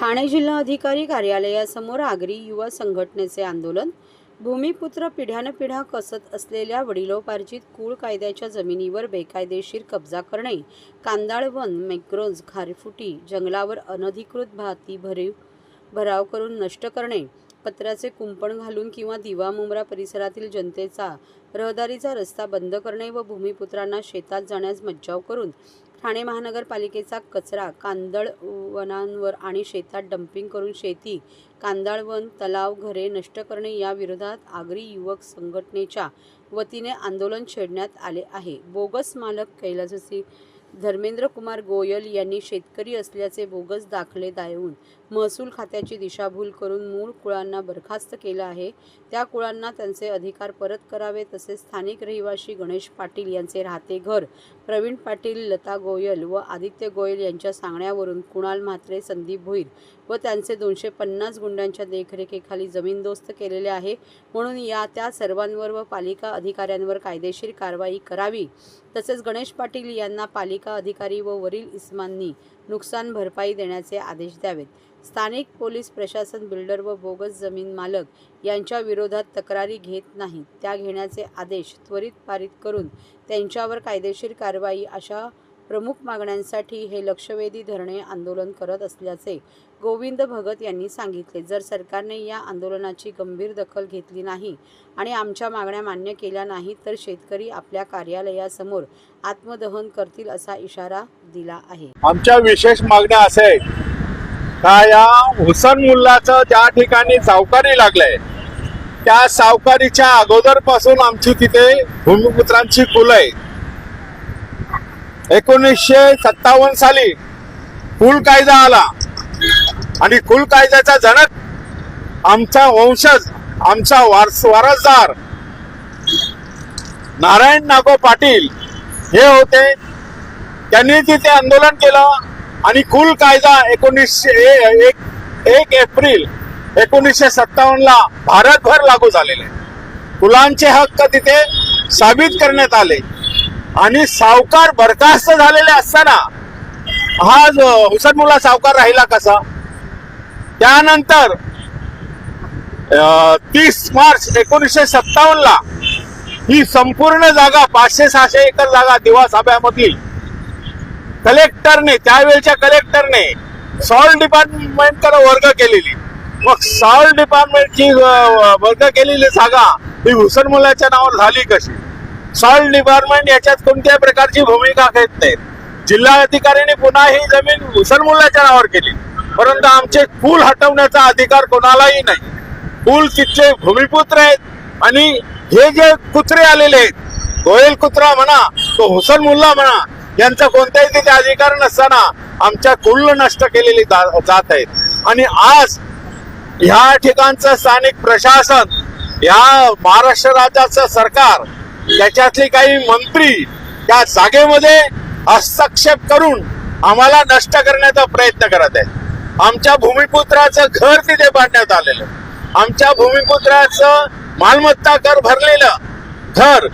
ठाणे जिल्हा अधिकारी कार्यालयासमोर आगरी युवा संघटनेचे आंदोलन। भूमिपुत्र पिढ्यानपिढ्या कसत असलेल्या वडिलोपार्जित कुळ कायद्याच्या जमिनीवर बेकायदेशीर कब्जा करणे, कांदाळवन, मॅंग्रोव्ज, खारफुटी जंगलावर अनधिकृत भाती भराव करून नष्ट करणे, पत्र्याचे कुंपण घालून किंवा दिवा मुंब्रा परिसरातील जनतेचा रहदारीचा रस्ता बंद करणे व भूमिपुत्रांना शेतात जाण्यास मज्जाव करून ठाणे महानगरपालिकेचा कचरा कांदळवनांवर आणि शेतात डंपिंग करून शेती, कांदळवन, तलाव, घरे नष्ट करणे या विरोधात आगरी युवक संघटनेच्या वतीने आंदोलन छेडण्यात आले आहे। बोगस मालक कैलासवासी धर्मेंद्र कुमार गोयल यांनी शेतकरी असल्याचे बोगस दाखले देऊन महसूल खात्याची दिशाभूल करून मूळ कुळांना बरखास्त केलं आहे। त्या कुळांना त्यांचे अधिकार परत करावे, तसेच स्थानिक रहिवासी गणेश पाटील यांचे राहते घर, प्रवीण पाटील, लता गोयल व आदित्य गोयल यांच्या सांगण्यावरून कुणाल म्हात्रे, संदीप भोईर व त्यांचे 250 गुंडांच्या देखरेखीखाली जमीनदोस्त केलेले आहे। म्हणून त्या सर्वांवर व पालिका अधिकाऱ्यांवर कायदेशीर कारवाई करावी, तसेच गणेश पाटील यांना पालिका अधिकारी व वरील इस्मांनी नुकसान भरपाई देण्याचे आदेश द्यावेत। स्थानिक पोलीस प्रशासन बिल्डर व बोगस जमीन मालक यांच्या विरोधात तक्रारी घेत नाही, त्या घेण्याचे आदेश त्वरित पारित करून त्यांच्यावर कायदेशीर कारवाई अशा प्रमुख मागण्यांसाठी हे लक्षवेधी धरणे आंदोलन करत असल्याचे गोविंद भगत यांनी सांगितले। जर सरकारने या आंदोलनाची गंभीर दखल घेतली नाही आणि आमच्या मागण्या मान्य केल्या नाही तर शेतकरी आपल्या कार्यालयासमोर आत्मदहन करतील असा इशारा दिला आहे। आमच्या विशेष मागण्या असे आहे का या हुसन मुल्लाचं ज्या ठिकाणी सावकारी लागलंय त्या सावकारीच्या अगोदरपासून आमची तिथे भूमिपुत्रांची कुल आहे। 1957 साली कुल कायदा आला आणि कुल कायद्याचा जनक आमचा वंशज, आमचा वारसदार नारायण नागो पाटील हे होते। त्यांनी तिथे आंदोलन केलं आणि कुल कायदा 1 एप्रिल 1957 ला भारतभर लागू झालेले। कुलांचे हक्क तिथे साबित करण्यात आले आणि सावकार बरखास्त झालेले असताना हा हुसन मुल्ला सावकार राहिला कसा? त्यानंतर 30 मार्च 1957 ला ही संपूर्ण जागा 500-600 एकर जागा दिवा साब्यामधली कलेक्टरने, त्यावेळच्या कलेक्टरने सॉइल डिपार्टमेंटकडे वर्ग केलेली। मग सॉइल डिपार्टमेंटची वर्ग केलेली जागा ही हुसन मुल्लाच्या नावावर झाली कशी? सॉइल डिपार्टमेंट याच्यात कोणत्याही प्रकारची भूमिका घेत नाही। जिल्हा अधिकाऱ्यांनी पुन्हा ही जमीन हुसन मुल्लाच्या नावावर केली, परंतु आमचे कुल हटवण्याचा अधिकार कोणालाही नाही। कुल तिथले भूमिपुत्र आहेत आणि हे जे कुत्रे आलेले आहेत, गोयल कुत्रा म्हणा तो हुसन मुल्ला म्हणा, यांचा कोणताही तिथे अधिकार नसताना आमच्या कुल नष्ट केलेली जात आहेत। आणि आज ह्या ठिकाणचं स्थानिक प्रशासन, या महाराष्ट्र राज्याचं सरकार, त्याच्यातली काही मंत्री त्या जागेमध्ये हस्तक्षेप करून आम्हाला नष्ट करण्याचा प्रयत्न करत आहेत। आमच्या भूमिपुत्राचं घर तिथे बांधण्यात आलेलं, आमच्या भूमिपुत्राचं मालमत्ता कर भरलेलं घर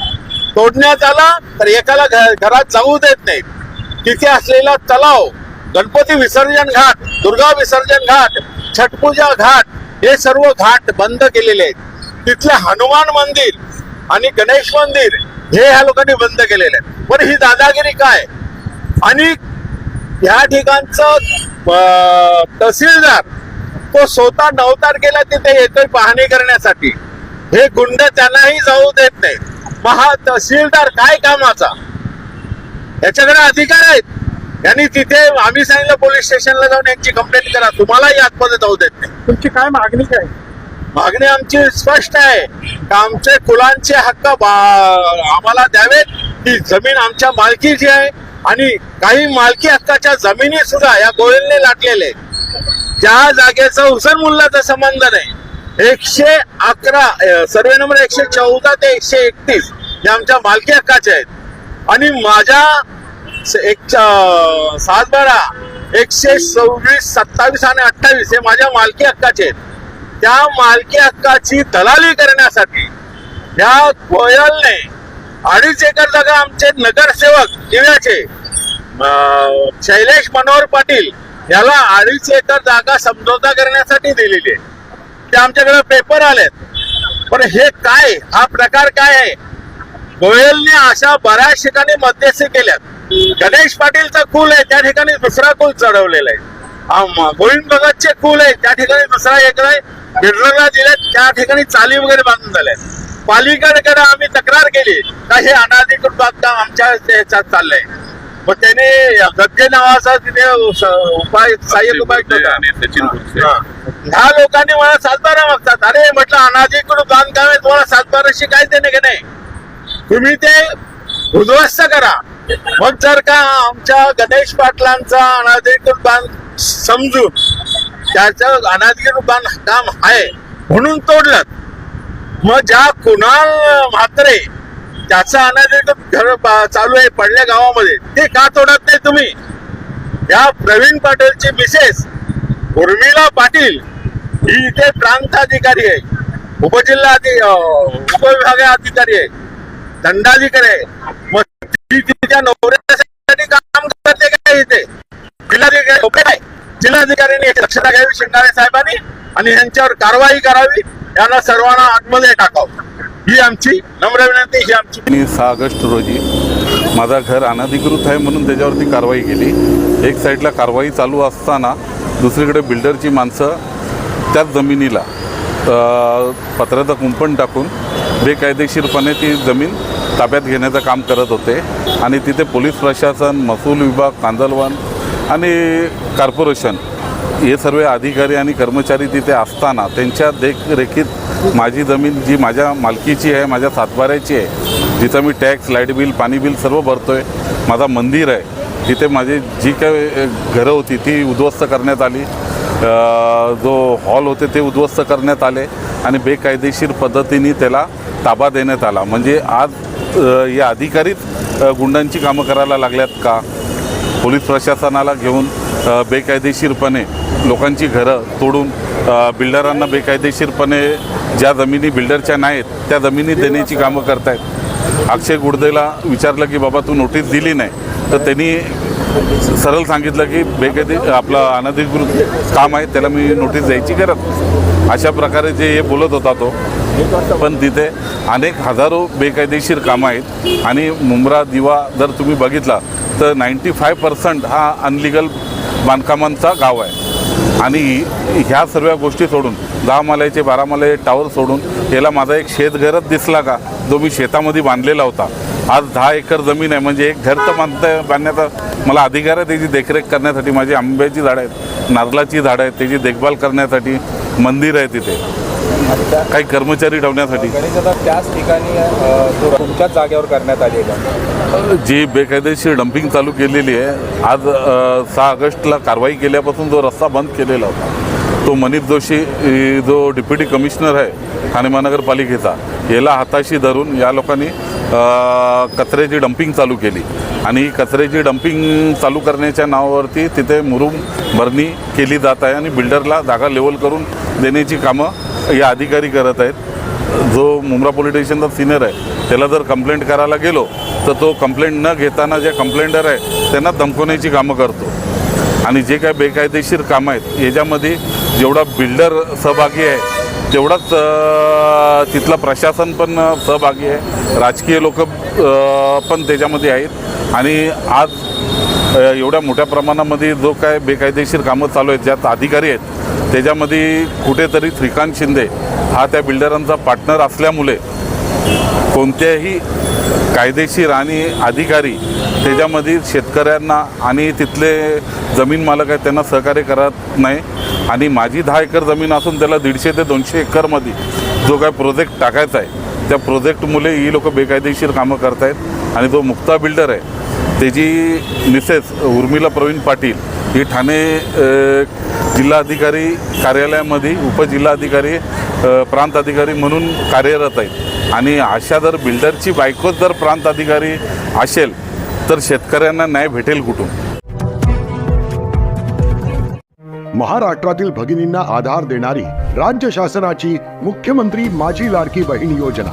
तोडण्यात आला तर एकाला घरात जाऊ देत नाहीत। तिथे असलेला तलाव, गणपती विसर्जन घाट, दुर्गा विसर्जन घाट, छटपूजा घाट हे सर्व घाट बंद केलेले आहेत। तिथले हनुमान मंदिर आणि गणेश मंदिर हे ह्या लोकांनी बंद केलेले आहे। पण ही दादागिरी काय? आणि ह्या ठिकाणचं तहसीलदार तो स्वतः 9 तारखेला तिथे येतोय पाहणी करण्यासाठी, हे गुंड त्यांनाही जाऊ देत नाहीत। मग हा तहसीलदार काय कामाचा? याच्याकडे अधिकार आहेत। यांनी तिथे आम्ही सांगितलं पोलीस स्टेशनला जाऊन यांची कंप्लेंट करा, तुम्हालाही आतमध्ये जाऊ देत नाही। तुमची काय मागणी काय? मागणी आमची स्पष्ट आहे का आमचे कुलांचे हक्क आम्हाला द्यावेत। ही जमीन आमच्या मालकीची आहे आणि काही मालकी हक्काच्या जमिनी सुद्धा या गोयलने लाटलेले। ज्या जागेचा हुसन मुल्लाचा संबंध नाही, 111 सर्वे नंबर 114 ते 131 हे आमच्या मालकी हक्काचे आहेत। आणि माझ्या 7/12 126, 27 आणि 28 हे माझ्या मालकी हक्काचे आहेत। त्या मालकी हक्काची दलाली करण्यासाठी या गोयलने 2.5 एकर जागा आमचे नगरसेवक दिव्याचे शैलेश मनोहर पाटील याला 2.5 एकर जागा समझोता करण्यासाठी दिलेली आहे. ते आमच्याकडे पेपर आलेत. पण हे काय, हा प्रकार काय आहे? गोयलने अशा बऱ्याच ठिकाणी मध्यस्थी केल्यात. गणेश पाटीलचा कुल आहे, त्या ठिकाणी दुसरा कुल चढवलेला आहे. गोविंद भगतचे कुल आहे, त्या ठिकाणी दुसरा एक आहे. बिल्डरला दिले, त्या ठिकाणी चाली वगैरे बांधून झाल्या. पालिकेकडे आम्ही तक्रार केली का हे अनाधिकृत बांधकाम आमच्या ह्याच्यात चाललंय. मग त्याने गद्दे नावाचा तिथे सहाय्यक उपायुक्त होता. ह्या लोकांनी मला 7/12 मागतात. अरे म्हटलं, अनाधिकृत बांधकाम आहे, तुम्हाला 7/12शी काय देणे की नाही? तुम्ही ते उद्ध्वस्त करा. मग जर का आमच्या गणेश पाटलांचा अनाधिकृत बांध समजून त्याचं अनाधिकृत बांधकाम आहे म्हणून तोडलं, मग ज्या कुणाल म्हात्रे त्याचं अनाधिकृत घर चालू आहे पडल्या गावामध्ये, ते का तोडत नाही तुम्ही? या प्रवीण पाटीलची मिसेस उर्मिला पाटील ही इथे प्रांताधिकारी आहे, उपविभागीय अधिकारी आहे, दंडाधिकारी आहे. मग ती तिच्या नवऱ्यासाठी काम करते काय इथे? जिल्हाधिकाऱ्यांनी दक्षता घ्यावी शिंगारे साहेबांनी आणि यांच्यावर कारवाई करावी. यांना सर्वांना आतमध्ये टाकावं, ही आमची नम्र विनंती. ही आमची 6 ऑगस्ट रोजी माझा घर अनधिकृत आहे म्हणून त्याच्यावरती कारवाई केली. एक साईडला कारवाई चालू असताना दुसरीकडे बिल्डरची माणसं त्याच जमिनीला पत्र्याचं कुंपण टाकून बेकायदेशीरपणे ती जमीन ताब्यात घेण्याचं काम करत होते. आणि तिथे पोलीस प्रशासन, महसूल विभाग, कांदलवन आणि कॉर्पोरेशन हे सर्व अधिकारी आणि कर्मचारी तिथे असताना त्यांच्या देखरेखीत माझी जमीन जी माझ्या मालकीची आहे, माझ्या सातबाऱ्याची आहे, जिथं मी टॅक्स, लाईट बिल, पाणी बिल सर्व भरतो आहे, माझा मंदिर आहे, तिथे माझी जी काही घरं होती ती उद्ध्वस्त करण्यात आली. जो हॉल होते ते उद्ध्वस्त करण्यात आले आणि बेकायदेशीर पद्धतीने त्याला ताबा देण्यात आला. म्हणजे आज या अधिकारीच गुंडांची कामं करायला लागल्यात का? पोलीस प्रशासनाला घेऊन बेकायदेशीरपणे लोकांची घरं तोडून बिल्डरांना बेकायदेशीरपणे ज्या जमिनी बिल्डरच्या नाहीत त्या जमिनी देण्याची कामं करतायत. अक्षय गुडदेला विचारलं की बाबा तू नोटीस दिली नाही, तर त्यांनी सरळ सांगितलं की आपलं अनधिकृत काम आहे, त्याला मी नोटीस द्यायची गरज नाही. अशा प्रकारे जे हे बोलत होता तो. पण तिथे अनेक हजारो बेकायदेशीर कामं आहेत. आणि मुंब्रा दिवा जर तुम्ही बघितला तर 95% हा अनलिगल बांधकामांचा गाव आहे. आणि ह्या सर्व गोष्टी सोडून 10 माल्याचे 12 माल्याचे टावर सोडून याला माझा एक शेतघरच दिसला का, जो मी शेतामध्ये बांधलेला होता. आज 10 एकर जमीन आहे, म्हणजे एक घर तर बांधण्याचा मला अधिकार आहे. त्याची देखरेख करण्यासाठी माझी आंब्याची झाडं आहेत, नारळाची झाडं आहेत, त्याची देखभाल करण्यासाठी मंदिर आहे, तिथे काही कर्मचारी ठेवण्यासाठी. त्याच ठिकाणी तुमच्याच जागेवर करण्यात आली आहे जी बेकायदेशीर डम्पिंग चालू केलेली आहे. आज 6 ऑगस्टला कारवाई केल्यापासून जो रस्ता बंद केलेला होता, तो मनीष जोशी जो डेप्युटी कमिशनर आहे ठाणे महानगरपालिकेचा, याला हाताशी धरून या लोकांनी कचऱ्याची डम्पिंग चालू केली. आणि कचऱ्याची डम्पिंग चालू करण्याच्या नावावरती तिथे मुरुम भरणी केली जात आहे आणि बिल्डरला जागा लेवल करून देण्याची कामं या अधिकारी करत आहेत. जो मुंब्रा पोलीस स्टेशनचा सिनियर आहे त्याला जर कंप्लेंट करायला गेलो तर तो कंप्लेंट न घेताना जे कंप्लेंटर आहे त्यांना धमकवण्याची कामं करतो. आणि जे काय बेकायदेशीर कामं आहेत याच्यामध्ये जेवढा बिल्डर सहभागी आहे तेवढाच तिथला प्रशासन पण सहभागी आहे, राजकीय लोक पण त्याच्यामध्ये आहेत. आणि आज एवढ्या मोठ्या प्रमाणामध्ये जो काय बेकायदेशीर कामं चालू आहेत ज्यात अधिकारी आहेत त्याच्यामध्ये कुठेतरी श्रीकांत शिंदे हा त्या बिल्डरांचा पार्टनर असल्यामुळे कोणत्याही कायदेशीर आणि अधिकारी त्याच्यामध्ये शेतकऱ्यांना आणि तिथले जमीन मालक आहेत त्यांना सहकार्य करत नाही. आणि माझी 10 एकर जमीन असून त्याला 150 ते 200 एकरमध्ये जो काय प्रोजेक्ट टाकायचा आहे त्या प्रोजेक्टमुळे ही लोक बेकायदेशीर कामं करत आहेत. आणि जो मुक्ता बिल्डर आहे त्याची मिसेस उर्मिला प्रवीण पाटील ही ठाणे जिल्हाधिकारी कार्यालयामध्ये उपजिल्हाधिकारी प्रांत अधिकारी म्हणून कार्यरत आहेत. आणि अशा जर बिल्डरची बायकोच जर प्रांत अधिकारी असेल तर शेतकऱ्यांना न्याय भेटेल कुठून? महाराष्ट्रातील भगिनींना आधार देणारी राज्य शासनाची मुख्यमंत्री माझी लाडकी बहीण योजना.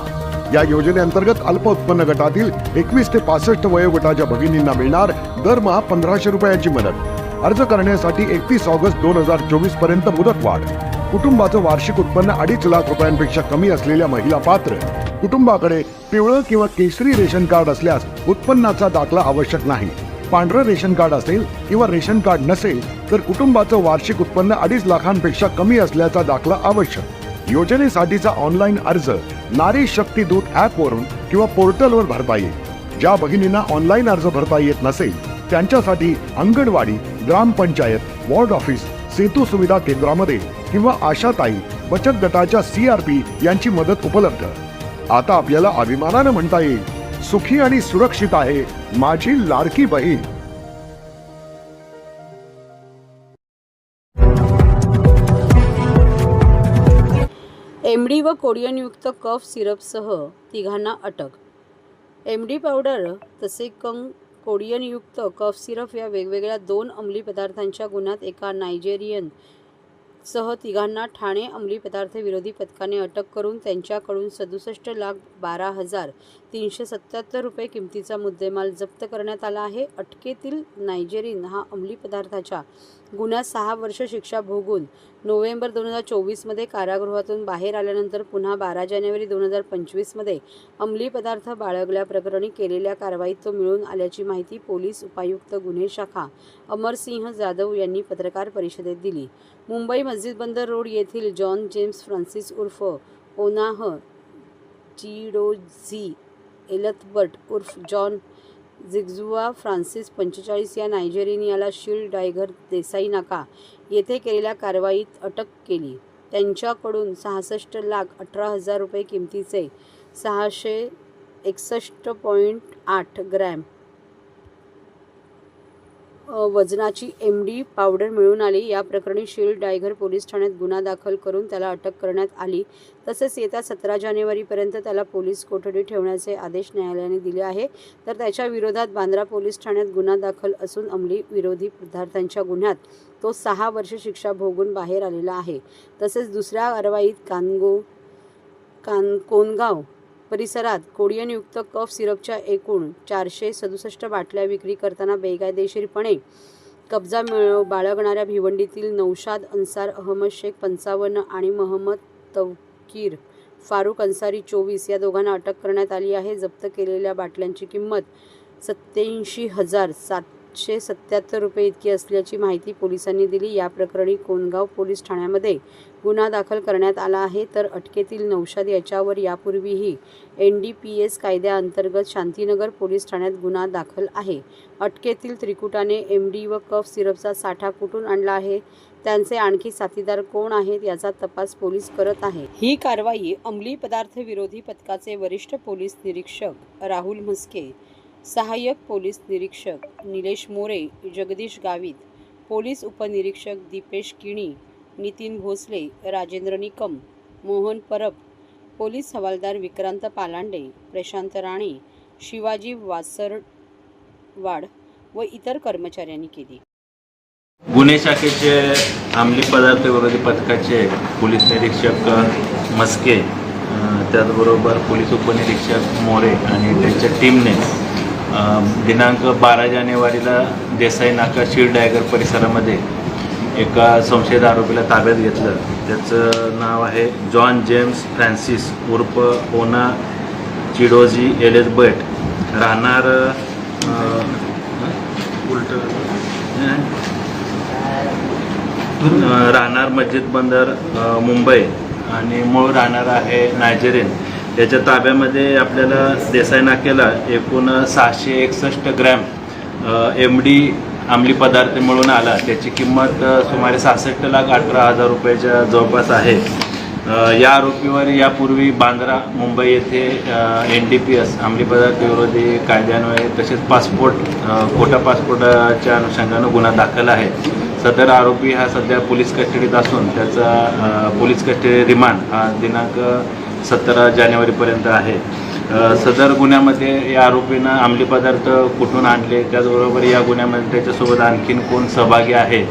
या योजनेअंतर्गत अल्प उत्पन्न गटातील 21 ते 65 वयोगटाच्या भगिनींना मिळणार दरमहा 1500 रुपयांची मदत. अर्ज करण्यासाठी 31 ऑगस्ट 2024 पर्यंत मुदतवाढ. कुटुंबाचं वार्षिक उत्पन्न 2.5 लाख रुपयांपेक्षा कमी असलेल्या महिला पात्र. कुटुंबाकडे पिवळं किंवा केशरी रेशन कार्ड असल्यास उत्पन्नाचा दाखला आवश्यक नाही. पांढरं रेशन कार्ड असेल किंवा रेशन कार्ड नसेल तर कुटुंबाचं वार्षिक उत्पन्न 2.5 लाखांपेक्षा कमी असल्याचा दाखला आवश्यक. योजनेसाठीचा ऑनलाईन अर्ज नारी शक्ती दूत ॲपवरून किंवा पोर्टलवर भरता येईल. ज्या भगिनींना ऑनलाईन अर्ज भरता येत नसेल त्यांच्यासाठी अंगणवाडी, ग्रामपंचायत, वॉर्ड ऑफिस, सेतू सुविधा केंद्रामध्ये किंवा आशाताई बचत गटाच्या CRP यांची मदत उपलब्ध. आता आपल्याला अभिमानानं म्हणता येईल, सुखी आणि सुरक्षित आहे माझी लाडकी बहीण. MD व कोडियनयुक्त कफ सिरपसह तिघांना अटक. MD पावडर तसे कोडियनयुक्त कफ सिरप या वेगवेगळ्या 2 अंमली पदार्थांच्या गुन्ह्यात एका नायजेरियन सह तिघांना ठाणे अंमली पदार्थ विरोधी पथकाने अटक करून त्यांच्याकडून 67,12,377 रुपये किमतीचा मुद्देमाल जप्त करण्यात आला आहे. अटकेतील नायजेरियन हा अंमली पदार्थाच्या गुन्ह्यात 6 वर्ष शिक्षा भोगून नोव्हेंबर 2024 कारागृहातून बाहेर आल्यानंतर पुन्हा 12 जानेवारी 2025 अंमली पदार्थ बाळगल्याप्रकरणी केलेल्या कारवाईत तो मिळून आल्याची माहिती पोलीस उपायुक्त गुन्हे शाखा अमरसिंह जाधव यांनी पत्रकार परिषदेत दिली. मुंबई मस्जिद बंदर रोड येथील जॉन जेम्स फ्रान्सिस उर्फ ओनाह चिडोझी एलथबर्ट उर्फ जॉन झिग्जुआ फ्रान्सिस 45 या नायजेरियन याला शील्ड टायगर देसाई नाका येथे केलेल्या कारवाईत अटक केली. त्यांच्याकडून 66,18,000 रुपये किमतीचे 661.8 ग्रॅम वजनाची MD पावडर मिळून आली. या प्रकरणी शील्ड टायगर पोलीस ठाण्यात गुन्हा दाखल करून त्याला अटक करण्यात आली. तसेच येत्या 17 जानेवारीपर्यंत त्याला पोलीस कोठडी ठेवण्याचे आदेश न्यायालयाने दिले आहे. तर त्याच्या विरोधात बांद्रा पोलीस ठाण्यात गुन्हा दाखल असून अंमली विरोधी पदार्थांच्या गुन्ह्यात तो 6 वर्ष शिक्षा भोगून बाहेर आलेला आहे. तसेच दुसऱ्या कारवाईत कोनगाव परिसरात कोडियनयुक्त कफ सिरपच्या एकूण 467 बाटल्या विक्री करताना बेकायदेशीरपणे कब्जा बाळगणाऱ्या भिवंडीतील नौशाद अन्सार अहमद शेख 55 आणि मोहम्मद तौकीर फारुख अन्सारी 24 या दोघांना अटक करण्यात आली आहे. जप्त केलेल्या बाटल्यांची किंमत 87,777 रुपये इतकी असल्याची माहिती पोलिसांनी दिली. या प्रकरणी कोनगाव पोलीस ठाण्यामध्ये गुन्हा दाखल करण्यात आला आहे. तर अटकेतील नौशाद याच्यावर यापूर्वीही NDPS कायद्याअंतर्गत शांतीनगर पोलीस ठाण्यात गुन्हा दाखल आहे. अटकेतील त्रिकुटाने MD व कफ सिरपचा साठा कुठून आणला आहे, त्यांचे आणखी साथीदार कोण आहेत याचा तपास पोलीस करत आहे. ही कारवाई अंमली पदार्थ विरोधी पथकाचे वरिष्ठ पोलीस निरीक्षक राहुल म्हस्के, सहाय्यक पोलीस निरीक्षक निलेश मोरे, जगदीश गावित, पोलीस उपनिरीक्षक दीपेश किणी, नितीन भोसले, राजेंद्र निकम, मोहन परब, पोलीस हवालदार विक्रांत पालांडे, प्रशांत राणे, शिवाजी वासरवाड व इतर कर्मचाऱ्यांनी केली. गुन्हे शाखेचे अंमली पदार्थ विरोधी पथकाचे पोलीस निरीक्षक म्हस्के, त्याचबरोबर पोलीस उपनिरीक्षक मोरे आणि त्यांच्या टीमने दिनांक 12 जानेवारीला देसाई नाका शील्ड टायगर परिसरामध्ये एका संशयित आरोपीला ताब्यात घेतलं. त्याचं नाव आहे जॉन जेम्स फ्रान्सिस उर्फ ओना चिडोझी एलिझबेथ, राहणार मस्जिद बंदर मुंबई आणि मूळ राहणार आहे नायजेरियन. याच्या ताब्यामध्ये आपल्याला देसाई नाक्याला एकूण 661 ग्रॅम MD अंमली पदार्थ मिळून आला. त्याची किंमत सुमारे 66,18,000 रुपयाच्या जवळपास आहे. या आरोपीवर यापूर्वी बांद्रा मुंबई येथे NDPS अंमली पदार्थ विरोधी कायद्यान्वये तसेच खोटा पासपोर्टच्या अनुषंगानं गुन्हा दाखल आहे. सदर आरोपी हा सध्या पोलीस कस्टडीत असून त्याचा पोलीस कस्टडी रिमांड हा दिनांक 17 जानेवारीपर्यंत आहे. सदर गुन्ह्यामध्ये या आरोपीनं अंमली पदार्थ कुठून आणले, त्याचबरोबर या गुन्ह्यामध्ये त्याच्यासोबत आणखीन कोण सहभागी आहे,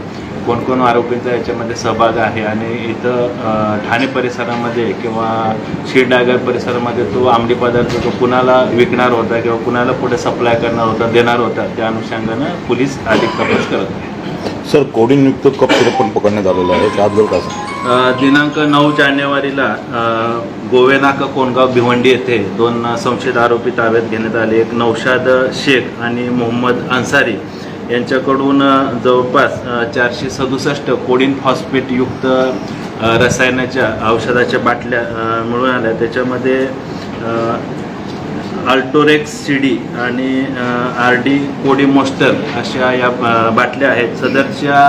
कोण आरोपींचा याच्यामध्ये सहभाग आहे आणि इथं ठाणे परिसरामध्ये किंवा शील्ड टायगर परिसरामध्ये तो अंमली पदार्थ तो कुणाला विकणार होता किंवा कुणाला पुढे सप्लाय करणार होता, देणार होता, त्या अनुषंगानं पोलीस अधिक तपास करत आहे. सर कोडिंगयुक्त कप सिरप पण पकडण्यात आलेलं आहे त्याबद्दल काय सांगा? दिनांक 9 जानेवारीला गोवेनाका कोणगाव भिवंडी येथे 2 संशयित आरोपी ताब्यात घेण्यात आले. एक नौशाद शेख आणि मोहम्मद अन्सारी यांच्याकडून जवळपास 467 कोडिन फॉस्फेटयुक्त रसायनाच्या औषधाच्या बाटल्या मिळून आल्या. त्याच्यामध्ये अल्टोरेक्स सीडी आणि RD कोडिमोस्टर अशा या बाटल्या आहेत. सदरच्या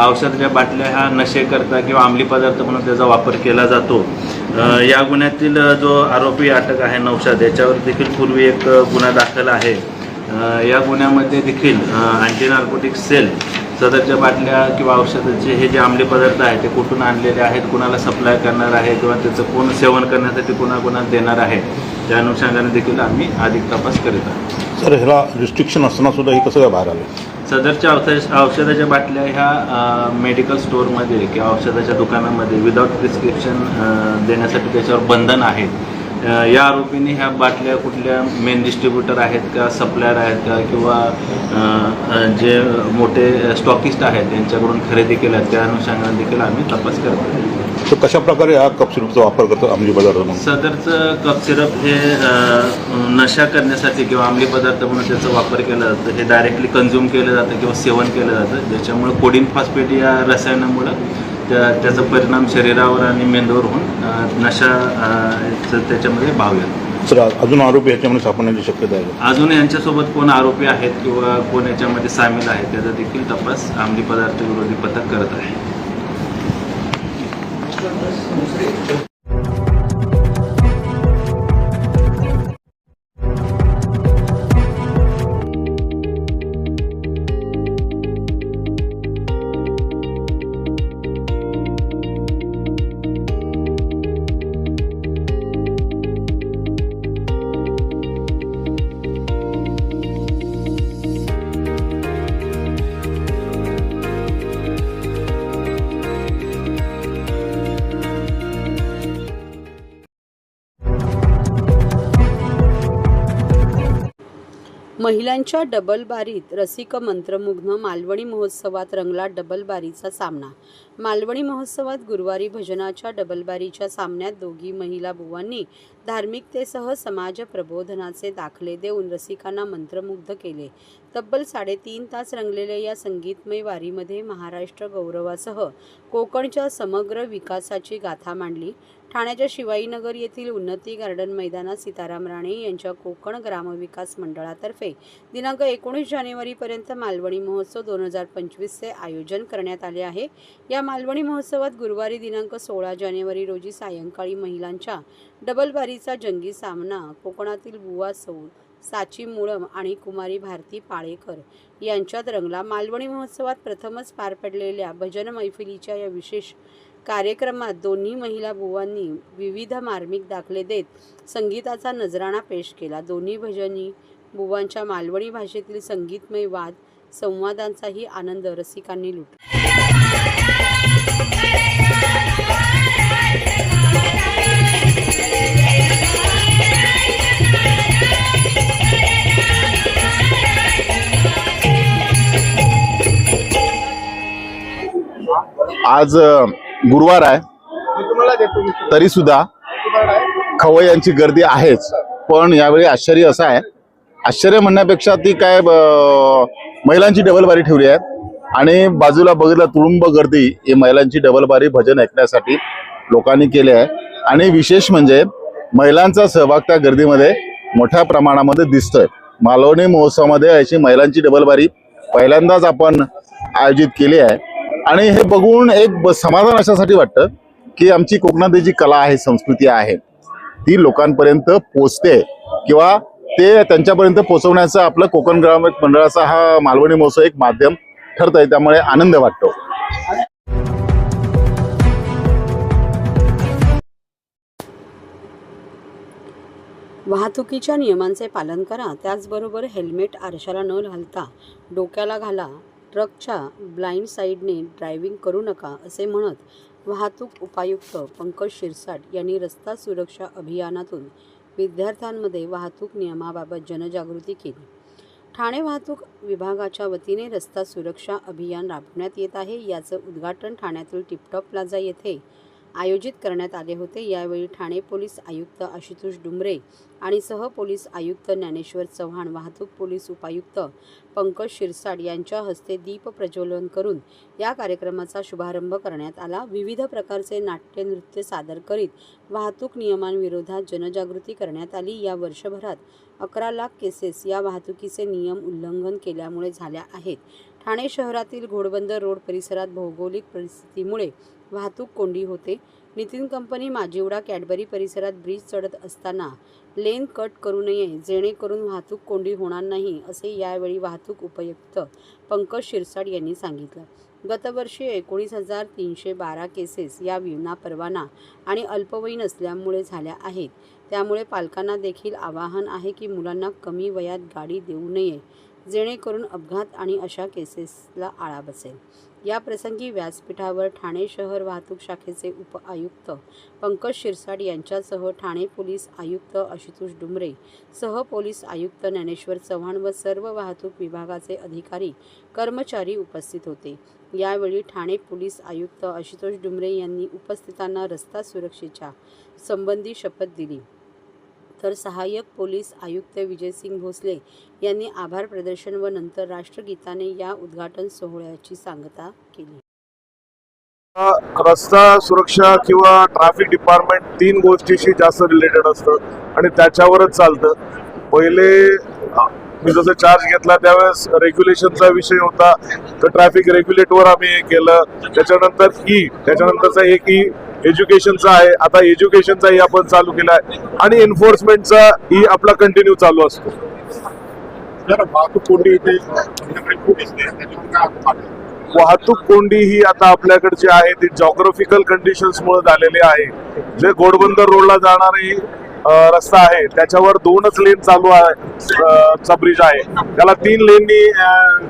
औषधाच्या बाटल्या ह्या नशेकरता किंवा अंमली पदार्थ म्हणून त्याचा वापर केला जातो. या गुन्ह्यातील जो आरोपी अटक आहे नौशाद, याच्यावर देखील पूर्वी एक गुन्हा दाखल आहे. या गुन्ह्यामध्ये देखील अँटी नार्कोटिक सेल सदरच्या बाटल्या किंवा औषधाचे हे जे अंमली पदार्थ आहेत ते कुठून आणलेले आहेत, कुणाला सप्लाय करणार आहे किंवा त्याचं कोण सेवन करण्यासाठी कुणाकुणाला देणार आहे, त्या अनुषंगाने देखील आम्ही अधिक तपास करीत आहोत. सर ह्याला रिस्ट्रिक्शन असताना सुद्धा हे कसं काय बाहेर आलं? सदरच्या औषधाच्या बाटल्या ह्या मेडिकल स्टोअरमध्ये किंवा औषधाच्या दुकानामध्ये विदाऊट प्रिस्क्रिप्शन देण्यासाठी त्याच्यावर बंधन आहे. या आरोपींनी ह्या बाटल्या कुठल्या मेन डिस्ट्रीब्युटर आहेत का, सप्लायर आहेत का, किंवा जे मोठे स्टॉकिस्ट आहेत त्यांच्याकडून खरेदी केल्या, त्या अनुषंगाने देखील आम्ही तपास करतो. तर कशा प्रकारे हा कप सिरपचा वापर करतो अंमली पदार्थ म्हणून? सदरचं कप सिरप हे नशा करण्यासाठी किंवा अंमली पदार्थ म्हणून त्याचा वापर केला जातो. हे डायरेक्टली कंझ्युम केलं जातं किंवा सेवन केलं जातं, ज्याच्यामुळे कोडिन फॉस्फेट या रसायनामुळं त्याचा परिणाम शरीरावर आणि मेंदूवर होऊन नशा त्याच्यामध्ये भाव येतो. सर अजून आरोपी याच्यामध्ये सापडण्याची शक्यता आहे? अजून यांच्यासोबत कोण आरोपी आहेत किंवा कोण याच्यामध्ये सामील आहेत त्याचा देखील तपास अंमली पदार्थ विरोधी पथक करत आहे. महिलांच्या डबलबारीत रसिक मंत्रमुग्ध. मालवणी महोत्सवात रंगला डबलबारीचा सामना. मालवणी महोत्सवात गुरुवारी भजनाच्या डबलबारीच्या सामन्यात दोघी महिला बुवांनी धार्मिकतेसह समाज प्रबोधनाचे दाखले देऊन रसिकांना मंत्रमुग्ध केले. तब्बल 3.5 तास रंगलेल्या या संगीतमय वारीमध्ये महाराष्ट्र गौरवासह कोकणच्या समग्र विकासाची गाथा मांडली. ठाण्याच्या शिवाईनगर येथील उन्नती गार्डन मैदानात सीताराम राणे यांच्या कोकण ग्रामविकास मंडळातर्फे दिनांक 19 जानेवारीपर्यंत मालवणी महोत्सव 2025चे आयोजन करण्यात आले आहे. या मालवणी महोत्सवात गुरुवारी दिनांक 16 जानेवारी रोजी सायंकाळी महिलांच्या डबलबारीचा जंगी सामना कोकणातील बुवा सौ साची मुळम आणि कुमारी भारती पाळेकर यांच्यात रंगला. मालवणी महोत्सवात प्रथमच पार पडलेल्या भजन मैफिलीच्या या विशेष कार्यक्रमात दोन्ही महिला बुवांनी विविध मार्मिक दाखले देत संगीताचा नजराणा पेश केला. दोन्ही भजनी बुवांच्या मालवणी भाषेतील संगीतमय वाद संवादांचाही आनंद रसिकांनी लुटला. आज गुरुवार आहे तरी सुद्धा खवय्यांची गर्दी आहेच. पण यावेळी आश्चर्य असं आहे, आश्चर्य म्हणण्यापेक्षा ती काय महिलांची डबलबारी ठेवली आहे आणि बाजूला बघितलं तुडुंब गर्दी ही महिलांची डबलबारी भजन ऐकण्यासाठी लोकांनी केली आहे. आणि विशेष म्हणजे महिलांचा सहभाग त्या गर्दीमध्ये मोठ्या प्रमाणामध्ये दिसतोय. मालवणी महोत्सवामध्ये अशी महिलांची डबलबारी पहिल्यांदाच आपण आयोजित केली आहे आणि हे बघून एक समाधान अशासाठी वाटतं की आमची कोकणातली जी कला आहे, संस्कृती आहे, ती लोकांपर्यंत पोचते किंवा ते त्यांच्यापर्यंत पोहोचवण्याचं आपलं कोकण ग्रामविकास मंडळाचा हा मालवणी महोत्सव एक माध्यम ठरत आहे. त्यामुळे आनंद वाटतो. वाहतुकीच्या नियमांचे पालन करा, त्याचबरोबर हेल्मेट आरशाला न घालता डोक्याला घाला, ट्रकच्या ब्लाइंड साईडने ड्रायव्हिंग करू नका, असे म्हणत वाहतूक उपायुक्त पंकज शिरसाट यांनी रस्ता सुरक्षा अभियानातून विद्यार्थ्यांमध्ये वाहतूक नियमाबाबत जनजागृती केली. ठाणे वाहतूक विभागाच्या वतीने रस्ता सुरक्षा अभियान राबवण्यात येत आहे. याचं उद्घाटन ठाण्यातील टिपटॉप प्लाझा येथे आयोजित करण्यात आले होते. यावेळी ठाणे पोलीस आयुक्त आशुतोष डुमरे आणि सह पोलीस आयुक्त ज्ञानेश्वर चव्हाण, वाहतूक पोलीस उपायुक्त पंकज शिरसाट यांच्या हस्ते दीप प्रज्वलन करून या कार्यक्रमाचा शुभारंभ करण्यात आला. विविध प्रकारचे नाट्य नृत्य सादर करीत वाहतूक नियमांविरोधात जनजागृती करण्यात आली. या वर्षभरात 11 लाख केसेस या वाहतुकीचे नियम उल्लंघन केल्यामुळे झाल्या आहेत. ठाणे शहरातील घोडबंदर रोड परिसरात भौगोलिक परिस्थितीमुळे वाहतूक कोंडी होते. नितीन कंपनी माजिवडा कॅडबरी परिसरात ब्रिज चढत असताना लेन कट करू नये, जेणेकरून वाहतूक कोंडी होणार नाही, असे यावेळी वाहतूक उपायुक्त पंकज शिरसाट यांनी सांगितलं. गतवर्षी 19,312 केसेस या विना परवाना आणि अल्पवयीन असल्यामुळे झाल्या आहेत. त्यामुळे पालकांना देखील आवाहन आहे की मुलांना कमी वयात गाडी देऊ नये, जेणेकरून अपघात आणि अशा केसेसला आळा बसेल. या प्रसंगी व्यासपीठावर ठाणे शहर वाहतूक शाखेचे उपआयुक्त पंकज शिरसाट यांच्यासह ठाणे पोलीस आयुक्त आशुतोष डुमरे, सह पोलीस आयुक्त ज्ञानेश्वर चव्हाण व सर्व वाहतूक विभागाचे अधिकारी कर्मचारी उपस्थित होते. यावेळी ठाणे पोलीस आयुक्त आशुतोष डुमरे यांनी उपस्थितांना रस्ता सुरक्षेच्या संबंधी शपथ दिली, तर सहाय्यक पोलीस आयुक्त विजयसिंग भोसले यांनी आभार प्रदर्शन व नंतर राष्ट्रगीताने या उद्घाटन सोहळ्याची सांगता केली. रस्ता सुरक्षा किंवा ट्रॅफिक डिपार्टमेंट 3 गोष्टीशी जास्त रिलेटेड असतं आणि त्याच्यावरच चालतं. पहिले मी जसं चार्ज घेतला त्यावेळेस रेग्युलेशनचा विषय होता, तर ट्रॅफिक रेग्युलेटवर आम्ही हे केलं. त्याच्यानंतर त्याच्यानंतरचा एक एज्युकेशनचा आहे. आता एज्युकेशनचाही आपण चालू केला आहे आणि एन्फोर्समेंटचा ही आपला कंटिन्यू चालू असतो. वाहतूक कोंडी ही आता आपल्याकडची आहे ती जॉग्राफिकल कंडिशन्समुळे झालेली आहे. जे घोडबंदर रोडला जाणारी रस्ता आहे त्याच्यावर 2च लेन चालू आहे, चा ब्रिज आहे. त्याला 3 लेननी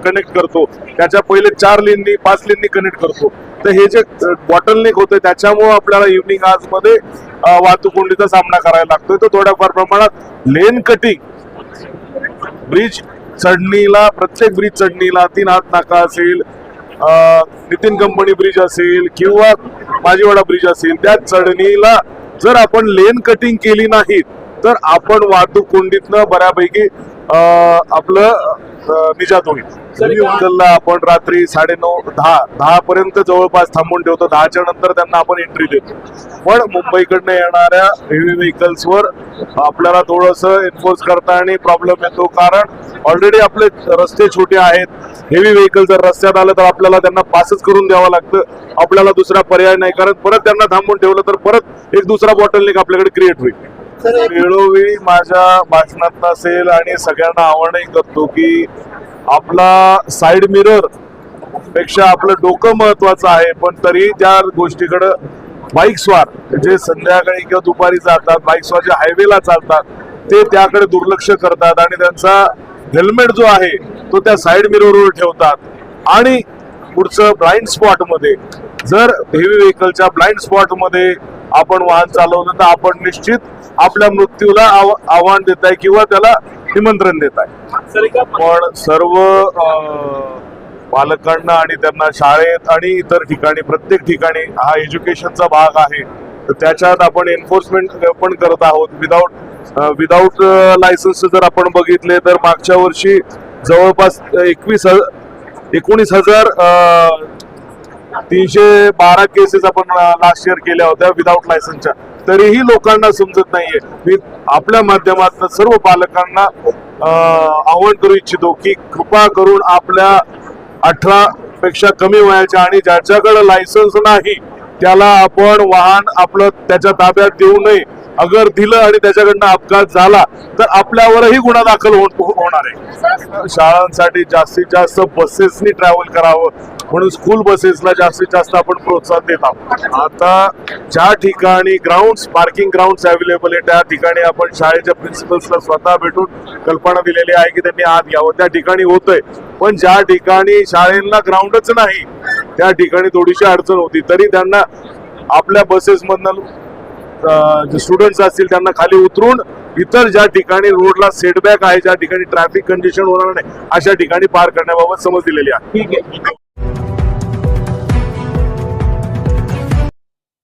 कनेक्ट करतो, त्याच्या पहिले 4 लेननी 5 लेननी कनेक्ट करतो. तर हे जे बॉटलनेक होते त्याच्यामुळे आपल्याला इव्हनिंग आवर्स मध्ये वाहतूक कोंडीचा सामना करायला लागतोय. तर थोड्याफार प्रमाणात लेन कटिंग ब्रिज चढणीला, प्रत्येक ब्रिज चढणीला 3 हात नाका असेल, नितीन कंपनी ब्रिज असेल किंवा माजिवडा ब्रिज असेल, त्या चढणीला जर आपण लेन कटिंग केली नाही तर आपण वाहतूक कोंडीतनं बऱ्यापैकी आपलं निजात होईल. आपण रात्री 9:30-10 पर्यंत जवळपास थांबून ठेवतो. 10च्या नंतर त्यांना आपण एंट्री देतो. पण मुंबईकडनं येणाऱ्या हेवी व्हेकल्सवर आपल्याला थोडंसं एन्फोर्स करताना प्रॉब्लेम येतो, कारण ऑलरेडी आपले रस्ते छोटे आहेत. हेवी व्हेकल जर रस्त्यात आलं तर आपल्याला त्यांना पासच करून द्यावं लागतं. आपल्याला दुसरा पर्याय नाही, कारण परत त्यांना थांबून ठेवलं तर परत एक दुसरा बॉटलनेक आपल्याकडे क्रिएट होईल. वेळोवेळी माझ्या भाषणात असेल आणि सगळ्यांना आवाहनही करतो की आपला साइड मिरर पेक्षा आपलं डोकं महत्वाचं आहे. पण तरी त्या गोष्टीकडे बाईक स्वार जे संध्याकाळी किंवा दुपारी जातात, बाईक स्वार जे हायवेला चालतात, ते त्याकडे दुर्लक्ष करतात आणि त्यांचा हेल्मेट जो आहे तो त्या साइड मिररवर ठेवतात. आणि पुढचं ब्लाइंड स्पॉट मध्ये, जर हेवी व्हेकलच्या ब्लाइंड स्पॉट मध्ये आपण वाहन चालवलं तर आपण निश्चित आपल्या मृत्यूला आव्हान देत आहे किंवा त्याला निमंत्रण देत आहे. पण सर्व पालकांना आणि त्यांना शाळेत आणि इतर ठिकाणी, प्रत्येक ठिकाणी हा एज्युकेशनचा भाग आहे, तर त्याच्यात आपण एन्फोर्समेंट पण करत आहोत. विदाऊट लायसन्स जर आपण बघितले तर मागच्या वर्षी जवळपास 19,312 केसेस आपण लास्ट इयर केल्या होत्या विदाऊट लायसन्सच्या. तरीही लोकांना समजत नाहीये. मी आपल्या माध्यमातून सर्व पालकांना आवाहन करू इच्छितो की कृपा करून आपल्या 18 पेक्षा कमी वयाच्या आणि ज्याच्याकडे लायसन्स नाही त्याला आपण वाहन आपलं त्याच्या ताब्यात देऊ नये. अगर दिलं आणि त्याच्याकडनं अपघात झाला तर आपल्यावरही गुन्हा दाखल होणार आहे. शाळांसाठी जास्तीत जास्त बसेसनी ट्रॅव्हल करावं म्हणून स्कूल बसेसला जास्तीत जास्त आपण प्रोत्साहन देत आहोत. आता ज्या ठिकाणी ग्राउंड्स, पार्किंग ग्राउंड्स अवेलेबल आहे त्या ठिकाणी आपण शाळेच्या प्रिन्सिपल्सला स्वतः भेटून कल्पना दिलेली आहे की त्यांनी आत यावं. त्या ठिकाणी होतंय. पण ज्या ठिकाणी शाळेला ग्राउंडच नाही त्या ठिकाणी थोडीशी अडचण होती. तरी त्यांना आपल्या बसेसमधनं जे स्टुडंट्स असतील त्यांना खाली उतरून इतर ज्या ठिकाणी रोडला सेटबॅक आहे, ज्या ठिकाणी ट्रॅफिक कंडिशन होणार नाही, अशा ठिकाणी पार करण्याबाबत समज दिलेली आहे.